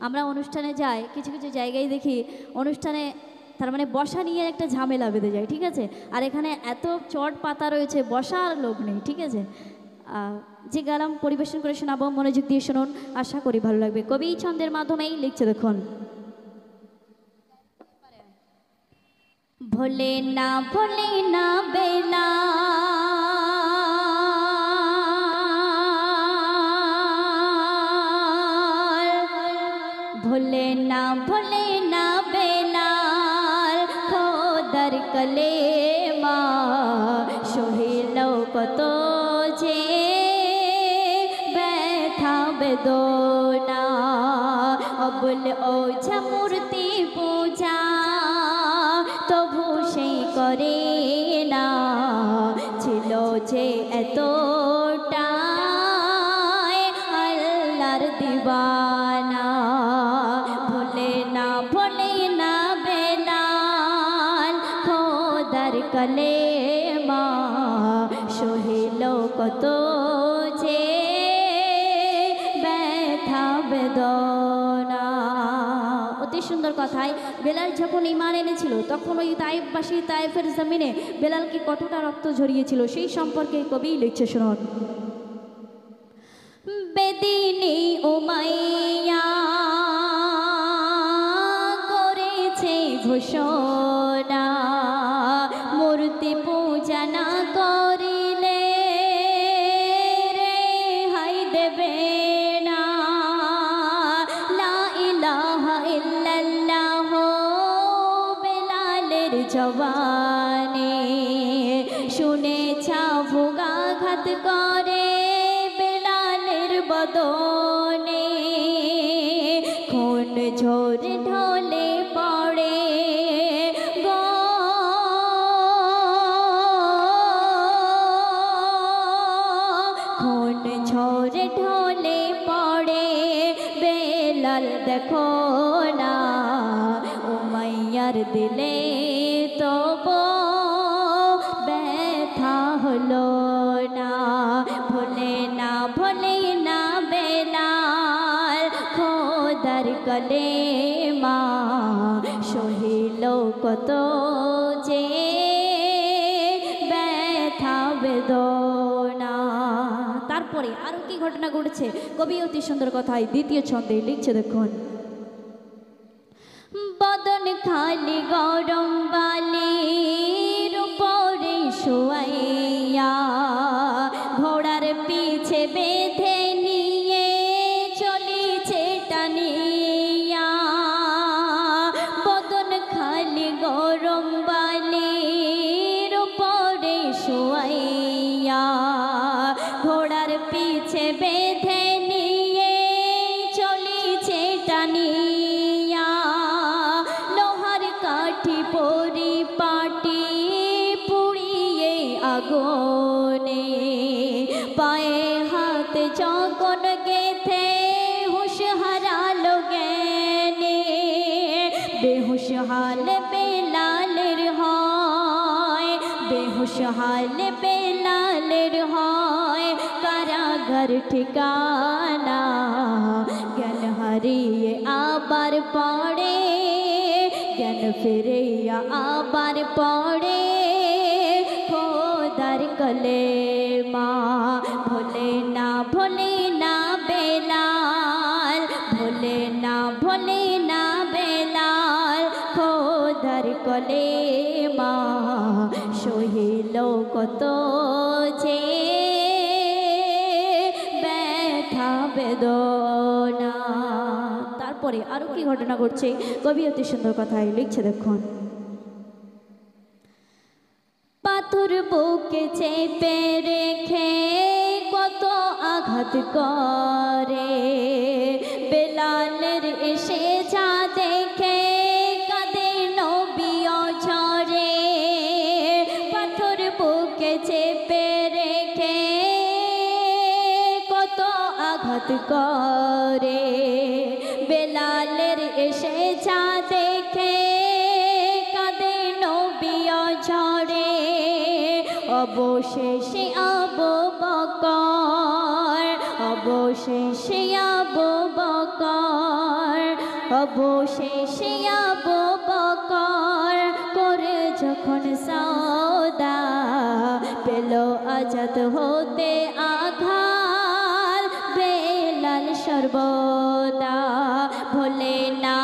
আমরা অনুষ্ঠানে যাই, কিছু কিছু জায়গায় দেখি অনুষ্ঠানে তার মানে বসা নিয়ে একটা ঝামেলা বেঁধে যায়, ঠিক আছে। আর এখানে এত চট পাতা রয়েছে, বসার লোক নেই, ঠিক আছে। যে গালাম পরিবেশন করে শোনাবো, মনোযোগ দিয়ে শুনুন, আশা করি ভালো লাগবে। কবি ছন্দের মাধ্যমেই লিখছে, দেখুন। ভোলে না বেলা, ভোলে না বেলাল, খোদার কলেমা সহিল কত যে ব্যথা বেদনা। অবুল ওঝা মূর্তি পূজা তবু সেই করে না, ছিল যে এতটাই আল্লাহর দিওয়ানা। ভোলে না বেলাল, খোদার কলেমা সহিল কত যে ব্যথা বেদনা। অতি সুন্দর কথায়। বেলাল যখন ঈমান এনেছিল তখন ওই তায়েফবাসী, তায়েফের জমিনে বেলালকে কতটা রক্ত ঝরিয়েছিল সেই সম্পর্কে কবি লিখছে, শুনুন। বেদিনী উমাইয়া করেছে ঘোষণা, মূর্তি পূজা না করিলে রেহাই দেবে না। লা ইলাহা ইল্লাল্লাহ বেলালের জবানে শুনেছা ভোগাঘাত করে বেলালের বদনে। খুন ঝরে ঢলে পড়ে গো, খুন ঝরে ঢলে পড়ে বেলাল দেখো না, উমাইয়ার দিলে তবু ব্যথা হলো না। ভোলে না বেলাল, খোদার কলেমা সহিল কত যে ব্যথা বেদনা। তারপরে আরো কি ঘটনা ঘটেছে কবি অতি সুন্দর কথায় দ্বিতীয় ছন্দে লিখছে, দেখুন। বদন খালি গরম বালির উপরে শোয়াইয়া, ঘোড়ার পিছে বেঁধে নিয়ে চলিছে টানিয়া। বদন খালি গরম বালির উপরে শোয়াইয়া, ঘোড়ার পিছে বেঁধে নিয়ে চলিছে টানিয়া। লোহার কাঠি পরিপাটি পুড়িয়ে আগুনে, পায়ে হাত যখন গেথে হুশ হারালো জ্ঞানে। বেহুশ হাল বেলালের হয়, বেহুশ হাল বেলালের হয়, কারাগার ঠিকানা। জ্ঞান হারিয়ে আবার পড়ে, জ্ঞান ফিরিয়া আবার পড়ে খোদার কলেমা। ভোলে না বেলাল, ভোলে না বেলাল, খোদার কলেমা সহিল কত যে ব্যথা বেদনা। তারপরে আরো কি ঘটনা ঘটছে কবি অতি সুন্দর কথায় লিখছে, দেখুন। পাথর বুকে চেপে রেখে কত আঘাত করে বেলালের, এসে যা দেখে কাঁদে নবী ঝরে। পাথর বুকে চেপে রেখে কত আঘাত করে বেলালের, এসে যা দেখে কাঁদে নবী ঝরে। অবশেষে আবু বকর, অবশেষে আবু বকর অবশেষে আবু বকর করে যখন সওদা পেল আজাদ হতে আঘাত বেলাল সর্বদা ভোলে না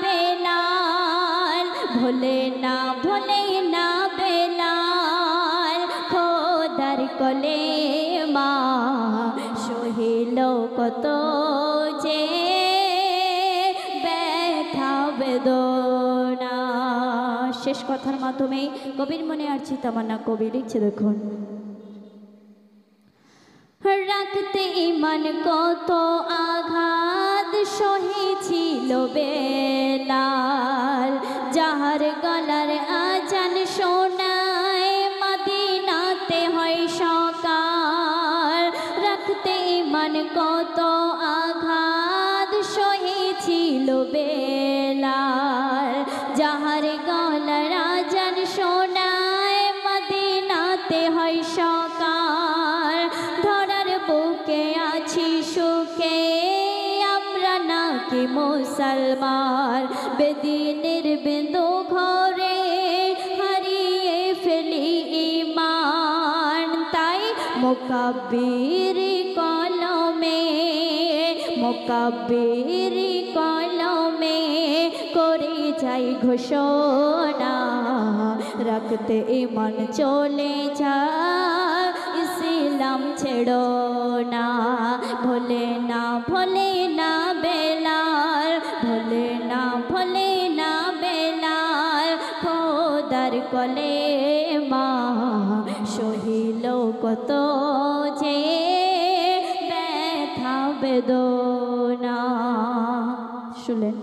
বেলাল ভোলে না বেলাল খোদার কলে মা সহিল কত যে ব্যথা বেদনা। শেষ কথার মাধ্যমে কবির মনে আসছে তামান্না কবি লিখছে দেখুন। রাখতে ইমান কত আঘাত সহেছিল বেলাল যাহার গলার আজান শোনায় মদিনাতে হয় সকাল। রাখতে ইমান কত আঘাত সহেছিল বেলাল যাহার গলার আজান শোনায় মদিনাতে হয় সকাল। ধরার বুকে আছি সুখে আমরা নাকি মুসলমান বেদিনের বিন্দু ঘরে হারিয়ে ফেলি ঈমান। তাই মুকাব্বির কলমে করে যাই ঘোষণা রাখতে ইমান চলে যা ইসলাম ছেড়ো না। ভোলে না বেলাল ভোলে না বেলাল খোদার কলে মা সহিল কত যে ব্যথা বেদনা। শুনলেন?